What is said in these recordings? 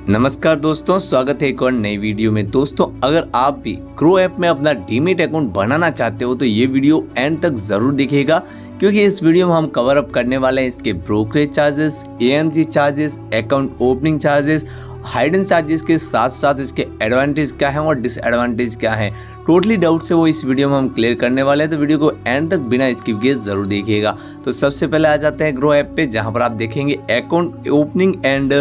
नमस्कार दोस्तों, स्वागत है एक और नई वीडियो में। दोस्तों, अगर आप भी ग्रो ऐप में अपना डीमैट अकाउंट बनाना चाहते हो तो ये वीडियो एंड तक जरूर देखिएगा, क्योंकि इस वीडियो में हम कवर अप करने वाले हैं इसके brokerage charges, AMC charges, account opening charges, hidden charges के साथ साथ इसके एडवांटेज क्या है और डिसएडवांटेज क्या है। टोटली डाउट से वो इस वीडियो में हम क्लियर करने वाले हैं, तो वीडियो को एंड तक बिना स्किप किए जरूर देखिएगा। तो सबसे पहले आ जाते हैं ग्रो ऐप पे, जहां पर आप देखेंगे account opening and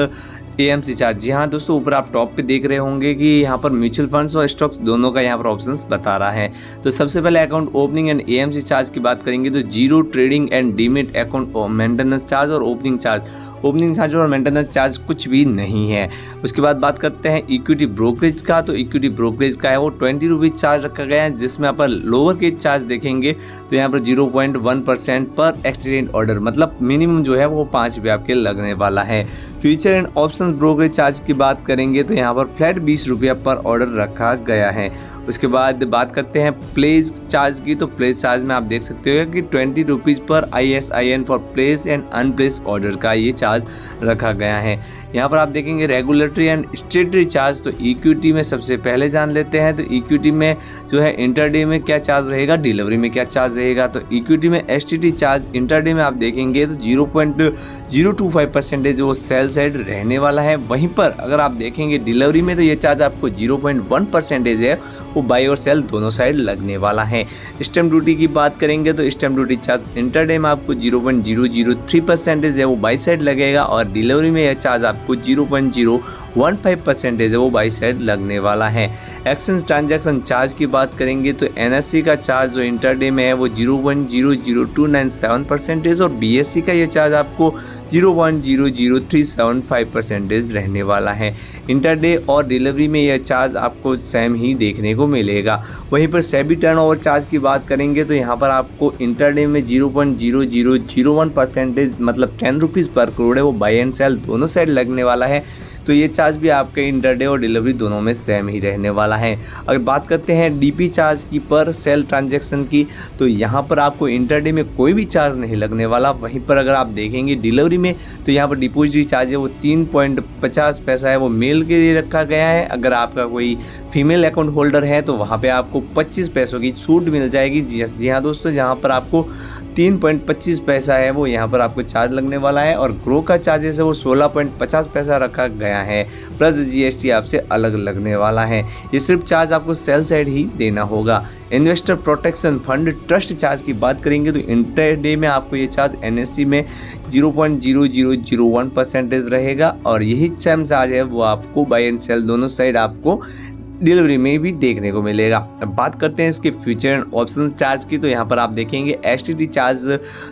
AMC charge. जी हाँ दोस्तों, ऊपर आप टॉप पे देख रहे होंगे कि यहाँ पर म्यूचुअल फंड्स और स्टॉक्स दोनों का यहाँ पर ऑप्शंस बता रहा है। तो सबसे पहले account opening and AMC charge की बात करेंगे तो zero trading and demat account maintenance charge और ओपनिंग चार्ज और मेंटेनेंस चार्ज कुछ भी नहीं है। उसके बाद बात करते हैं इक्विटी ब्रोकरेज का। तो इक्विटी ब्रोकरेज का है वो 20 रुपीज़ चार्ज रखा गया है, जिसमें आप लोअर केस चार्ज देखेंगे तो यहाँ पर 0.1% पर एक्सचेंज ऑर्डर, मतलब मिनिमम जो है वो 5 रुपये आपके लगने वाला है। Future and option brokerage charge की बात करेंगे तो यहाँ पर फ्लैट 20 रुपया पर ऑर्डर रखा गया है। उसके बाद बात करते हैं प्लेस चार्ज की। तो प्लेस चार्ज में आप देख सकते हो कि 20 रुपीज़ पर ISIN for place and unplace order का ये चार्ज रखा गया है। यहाँ पर आप देखेंगे रेगुलेटरी एंड स्टेटरी चार्ज। तो इक्विटी में सबसे पहले जान लेते हैं। तो इक्विटी में जो है इंटरडे में क्या चार्ज रहेगा, डिलीवरी में क्या चार्ज रहेगा। तो इक्विटी में STT चार्ज इंटरडे में आप देखेंगे तो 0.025% वो सेल साइड रहने वाला है। वहीं पर अगर आप देखेंगे डिलीवरी में तो ये चार्ज आपको 0.1% है, वो बाई और सेल दोनों साइड लगने वाला है। स्टैम्प ड्यूटी की बात करेंगे तो स्टैम्प ड्यूटी चार्ज इंटरडे में आपको 0.003% है, वो बाई साइड लगेगा, और डिलीवरी में यह चार्ज आपको 0.015% है, वो बाई साइड लगने वाला है। एक्सचेंज ट्रांजैक्शन चार्ज की बात करेंगे तो NSE का चार्ज जो इंटरडे में है वो 0.00297% और BSE का ये चार्ज आपको 0.00375% रहने वाला है। इंटरडे और डिलीवरी में यह चार्ज आपको सेम ही देखने को मिलेगा। वहीं पर सेबी टर्नओवर चार्ज की बात करेंगे तो यहाँ पर आपको इंटरडे में 0.0001% मतलब 10 रुपीज़ पर करोड़ है, वो बाई एंड सेल दोनों साइड लगने वाला है। तो ये चार्ज भी आपके इंटरडे और डिलीवरी दोनों में सेम ही रहने वाला है। अगर बात करते हैं DP चार्ज की पर सेल ट्रांजैक्शन की, तो यहाँ पर आपको इंटरडे में कोई भी चार्ज नहीं लगने वाला। वहीं पर अगर आप देखेंगे डिलीवरी में तो यहाँ पर डिपॉजिटरी चार्ज है वो 3.50 पैसा है, वो मेल के लिए रखा गया है। अगर आपका कोई फीमेल अकाउंट होल्डर है तो वहाँ पर आपको 25 पैसों की छूट मिल जाएगी। जी हाँ दोस्तों, जहाँ पर आपको 3.25 पैसा है वो यहाँ पर आपको चार्ज लगने वाला है, और ग्रो का चार्जेस है वो 16.50 पैसा रखा गया है, प्लस GST आपसे अलग लगने वाला है। ये सिर्फ चार्ज आपको सेल साइड ही देना होगा। Investor protection fund trust charge की बात करेंगे तो इंटरडे में आपको ये चार्ज NSE में 0.0001% रहेगा, और यही सेम चार्ज है वो आपको बाई एंड सेल दोनों साइड आपको डिलीवरी में भी देखने को मिलेगा। अब बात करते हैं इसके फ्यूचर एंड ऑप्शन चार्ज की। तो यहाँ पर आप देखेंगे STT charge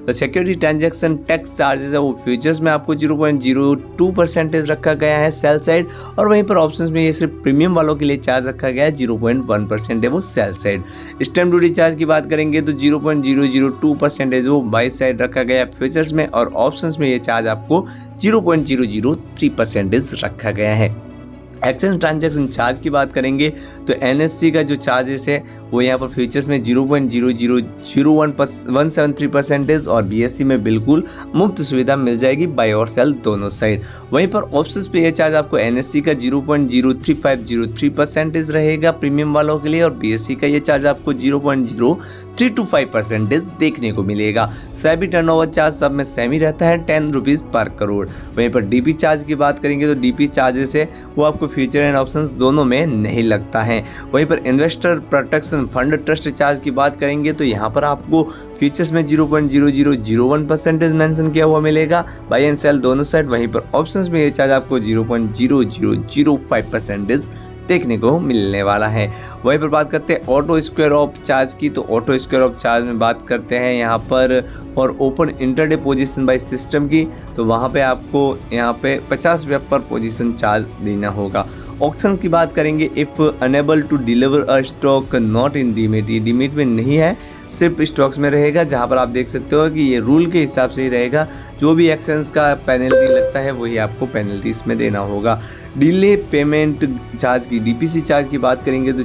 security transaction tax charges है वो फ्यूचर्स में आपको 0.02% रखा गया है सेल साइड, और वहीं पर ऑप्शंस में ये सिर्फ प्रीमियम वालों के लिए चार्ज रखा गया है, 0.1% है वो sell side. Stamp duty charge की बात करेंगे तो 0.002% वो बाई साइड रखा गया है फ्यूचर्स में, और ऑप्शंस में ये चार्ज आपको 0.003% रखा गया है। एक्सचेंज ट्रांजैक्शन चार्ज की बात करेंगे तो NSE का जो चार्जेस है वो यहाँ पर फ्यूचर्स में 0.0000173% और BSE में बिल्कुल मुफ्त सुविधा मिल जाएगी, बाई और सेल दोनों साइड। वहीं पर ऑप्शंस पे ये चार्ज आपको NSE का 0.03503% रहेगा प्रीमियम वालों के लिए, और BSE का ये चार्ज आपको 0.0325% देखने को मिलेगा। सेबी टर्नओवर चार्ज सब में सेम ही रहता है, 10 रुपीज़ पर करोड़। वहीं पर DP चार्ज की बात करेंगे तो DP चार्जेस है वो आपको फ्यूचर एंड ऑप्शंस दोनों में नहीं लगता है। वहीं पर investor protection fund trust charge की बात करेंगे तो यहाँ पर आपको फ्यूचर्स में 0.0001% मेंशन किया हुआ मिलेगा, बाई एंड सेल दोनों साइड। वहीं पर ऑप्शंस में ये चार्ज आपको 0.0005% देखने को मिलने वाला है। वहीं पर बात करते हैं ऑटो स्क्वायर ऑफ चार्ज की। तो ऑटो स्क्वायर ऑफ चार्ज में बात करते हैं यहाँ पर for open intraday position by system की, तो वहाँ पे आपको यहाँ पे 50 रुपये पर पोजीशन चार्ज देना होगा। ऑक्शन की बात करेंगे, if unable to deliver a stock not in demat, ये डीमेट में नहीं है, सिर्फ स्टॉक्स में रहेगा, जहाँ पर आप देख सकते हो कि ये रूल के हिसाब से ही रहेगा। जो भी एक्सचेंज का पेनल्टी लगता है वही आपको पेनल्टी इसमें देना होगा। डिले पेमेंट चार्ज की DPC चार्ज की बात करेंगे तो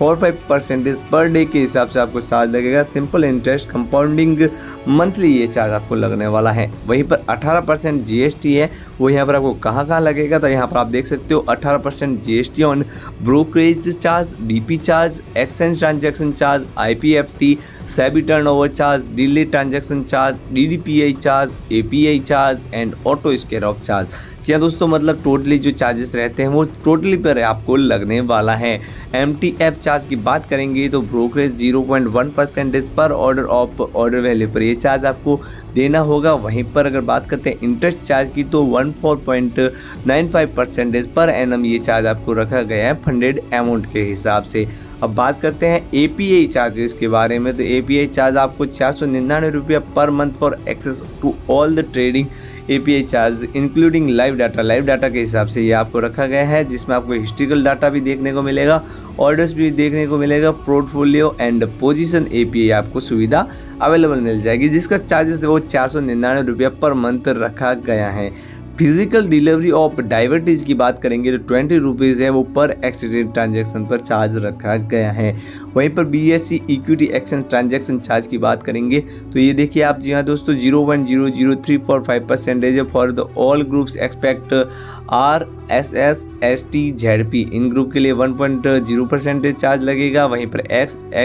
0.045% पर डे के हिसाब से आपको चार्ज लगेगा। सिंपल इंटरेस्ट कंपाउंडिंग मंथली ये चार्ज आपको लगने वाला है। वहीं पर 18% GST है वो यहाँ पर आपको कहाँ कहाँ लगेगा, तो यहाँ पर आप देख सकते हो 18% GST on brokerage charge, DP charge, exchange transaction charge, IPFT, SEBI turnover charge, delay transaction charge, DDPI charge, API charge and auto square off charge. जी हाँ दोस्तों, मतलब टोटली जो चार्जेस रहते हैं वो टोटली पर आपको लगने वाला है। MTF चार्ज की बात करेंगे तो ब्रोकरेज 0.1% पर ऑर्डर ऑफ ऑर्डर वैल्यू पर ये चार्ज आपको देना होगा। वहीं पर अगर बात करते हैं इंटरेस्ट चार्ज की तो 14.95% पर एनम ये चार्ज आपको रखा गया है फंडेड अमाउंट के हिसाब से। अब बात करते हैं API चार्जेस के बारे में, तो API चार्ज आपको 499 रुपया per month for access to all the trading API charge including live data के हिसाब से ये आपको रखा गया है, जिसमें आपको हिस्ट्रिकल डाटा भी देखने को मिलेगा, ऑर्डर्स भी देखने को मिलेगा, पोर्टफोलियो एंड पोजीशन API आपको सुविधा अवेलेबल मिल जाएगी, जिसका चार्जेस वो 499 रुपया पर मंथ रखा गया है। फिजिकल डिलीवरी ऑफ डाइवर्टीज की बात करेंगे तो 20 रुपीज़ है वो पर एक्सचेंज ट्रांजैक्शन पर चार्ज रखा गया है। वहीं पर BSE equity exchange transaction charge की बात करेंगे तो ये देखिए आप, जी हाँ दोस्तों, 0.00345% for the all groups expect RSS ST ZP, in group के लिए 1.0% चार्ज लगेगा। वहीं पर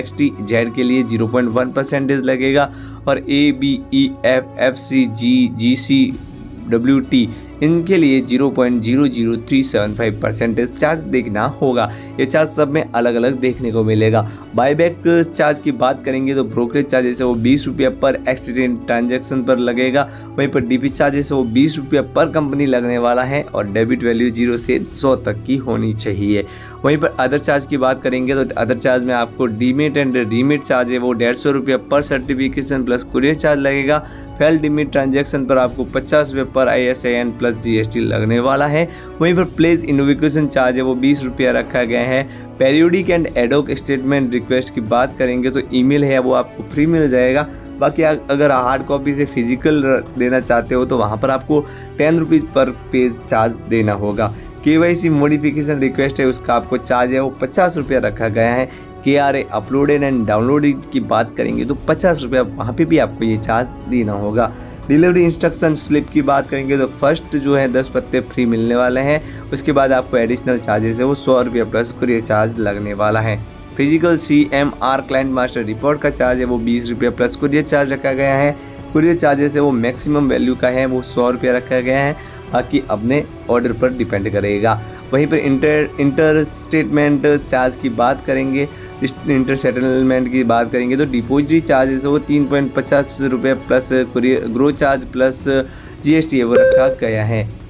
XT Z के लिए 0.1% लगेगा और ABEF FC GC WT इनके लिए 0.00375% चार्ज देखना होगा। ये चार्ज सब में अलग अलग देखने को मिलेगा। बाईबैक चार्ज की बात करेंगे तो ब्रोकरेज चार्जेस है वो 20 रुपया पर एक्सचेंज ट्रांजैक्शन पर लगेगा। वहीं पर DP चार्जेस है वो 20 रुपया पर कंपनी लगने वाला है और डेबिट वैल्यू 0 से 100 तक की होनी चाहिए। वहीं पर अदर चार्ज की बात करेंगे तो अदर चार्ज में आपको डीमेट एंड रीमेट चार्ज है वो 150 रुपया पर सर्टिफिकेशन प्लस कुरियर चार्ज लगेगा। फेल डीमेट ट्रांजैक्शन पर आपको 50 रुपये पर ISIN प्लस GST लगने वाला है। वहीं पर प्लेस इनोवेशन चार्ज है वो 20 रुपया रखा गया है। Periodic and ad hoc statement request की बात करेंगे तो ईमेल है वो आपको फ्री मिल जाएगा। बाकी अगर हार्ड कॉपी से फिजिकल देना चाहते हो तो वहाँ पर आपको 10 रुपीज़ पर पेज चार्ज देना होगा। KYC मॉडिफिकेशन रिक्वेस्ट है उसका आपको चार्ज है वो 50 रुपया रखा गया है। KRA अपलोडेड एंड डाउनलोडेड की बात करेंगे तो 50 रुपया वहाँ पे भी आपको ये चार्ज देना होगा। डिलीवरी इंस्ट्रक्शन स्लिप की बात करेंगे तो फर्स्ट जो है 10 पत्ते फ्री मिलने वाले हैं। उसके बाद आपको एडिशनल चार्जेस है वो 100 रुपया प्लस कुरियर चार्ज लगने वाला है। Physical CMR client master report का चार्ज है वो 20 रुपया प्लस कुरियर चार्ज रखा गया है। कुरियर चार्जेस है वो मैक्सिमम वैल्यू का है वो 100 रुपया रखा गया है, बाकी अपने ऑर्डर पर डिपेंड करेगा। वहीं पर इंटर स्टेटमेंट चार्ज की बात करेंगे, इंटर सेटलमेंट की बात करेंगे तो डिपॉजिटरी चार्जेस है वो 3.50 रुपये plus courier grow charge plus GST वो रखा गया है।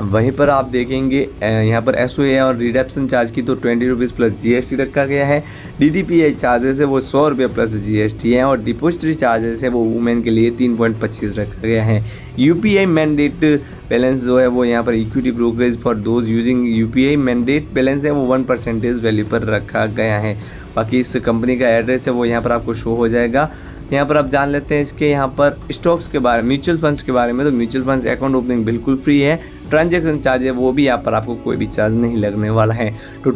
वहीं पर आप देखेंगे यहाँ पर SOA और रिडक्शन चार्ज की तो 20 रुपीज़ प्लस GST रखा गया है। DDPI चार्जेस है वो 100 रुपये प्लस GST है और डिपॉजिटरी चार्जेस है वो वुमेन के लिए 3.25 रखा गया है। UPI मैंडेट बैलेंस जो है वो यहाँ पर equity brokerage for those using UPI mandate balance है वो 1% वैल्यू पर रखा गया है। बाकी इस कंपनी का एड्रेस है वो यहाँ पर आपको शो हो जाएगा। यहाँ पर आप जान लेते हैं इसके यहाँ पर स्टॉक्स के बारे में, म्यूचुअल फंड्स के बारे में। तो म्यूचुअल फंड्स अकाउंट ओपनिंग बिल्कुल फ्री है। ट्रांजैक्शन चार्ज है वो भी यहाँ पर आपको कोई भी चार्ज नहीं लगने वाला है। तो